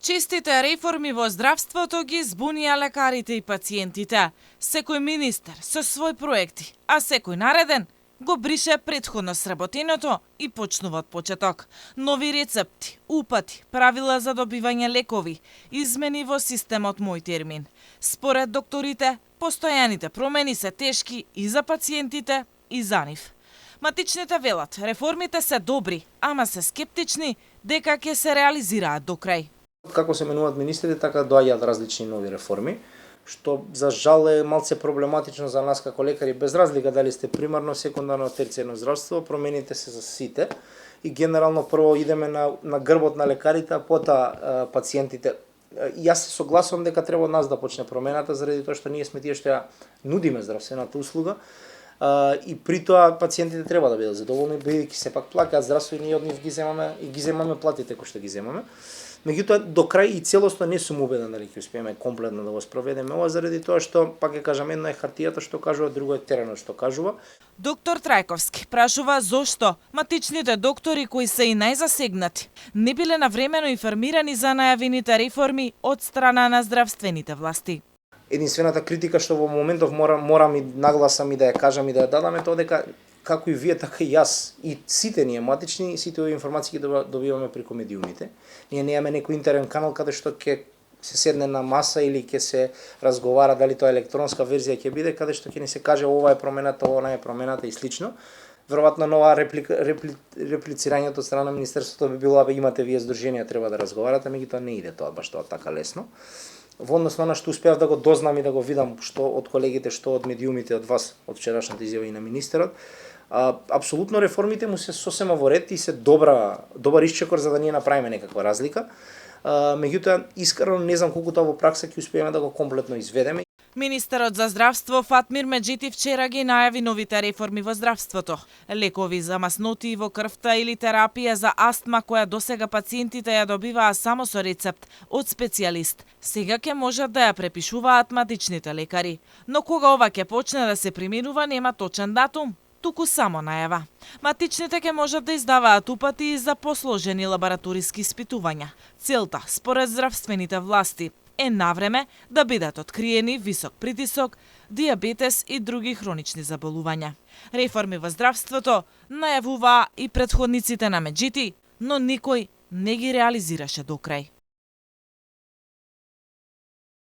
Честите реформи во здравството ги збунија лекарите и пациентите. Секој министер со свој проекти, а секој нареден го брише претходно сработеното и почнува од почеток. Нови рецепти, упати, правила за добивање лекови, измени во системот Мој термин. Според докторите, постојаните промени се тешки и за пациентите, и за нив. Матичните велат, реформите се добри, ама се скептични дека ќе се реализираат до крај. Како се менуваат министрите, така доаѓаат различни нови реформи, што за жал е малце проблематично за нас како лекари, без разлика дали сте примарно, секундарно, терцијарно здравство, промените се за сите и генерално прво идеме на грбот на лекарите, а потоа пациентите. Јас се согласувам дека треба од нас да почне промената, заради тоа што ние сме тие што ја нудиме здравствената услуга, и при тоа пациентите треба да бидат задоволни, бидејќи сепак плаќаат здравство и ние од нив ги земаме платите кои што ги земаме. Меѓутоа, до крај и целосно не сум убеден дали ќе успееме комплетно да го спроведеме ова, заради тоа што, пак ќе кажам, едно е хартијата што кажува, друго е теренот што кажува. Доктор Трајковски прашува зошто матичните доктори кои се и најзасегнати не биле навремено информирани за најавените реформи од страна на здравствените власти. Единствената критика што во моментов морам и нагласам и да ја кажам и да ја дадам е тоа дека како и вие, така и јас, и сите ние матични, сите овие информации ги добиваме преку медиумите. Ние немаме некој интерен канал каде што ќе се седне на маса или ќе се разговара дали тоа електронска верзија ќе биде, каде што ќе ни се каже ова е промената, ова не е промената и слично. Веројатно нова реплицирањето од страна на министерството би било, имате вие здруженија, треба да разговарате, меѓутоа не иде тоа баш тоа така лесно. Во однос на што успеав да го дознам и да го видам што од колегите, што од медиумите, од вас, од вчерашната изјава и на министерот, апсолутно реформите му се сосема во ред и се добар исчекор за да ние направиме некаква разлика. Меѓутоа, искрено не знам колку тоа во пракса ќе успееме да го комплетно изведеме. Министерот за здравство Фатмир Меджити вчера ги најави новите реформи во здравството. Лекови за масноти во крвта или терапија за астма која досега пациентите ја добиваа само со рецепт од специјалист, сега ќе можат да ја препишуваат матичните лекари. Но кога ова ќе почне да се применува нема точен датум, туку само најава. Матичните ќе можат да издаваат упати и за посложени лабораториски испитувања. Целта, според здравствените власти, е навреме да бидат откриени висок притисок, дијабетес и други хронични заболувања. Реформи во здравството најавуваа и претходниците на Меджити, но никој не ги реализираше до крај.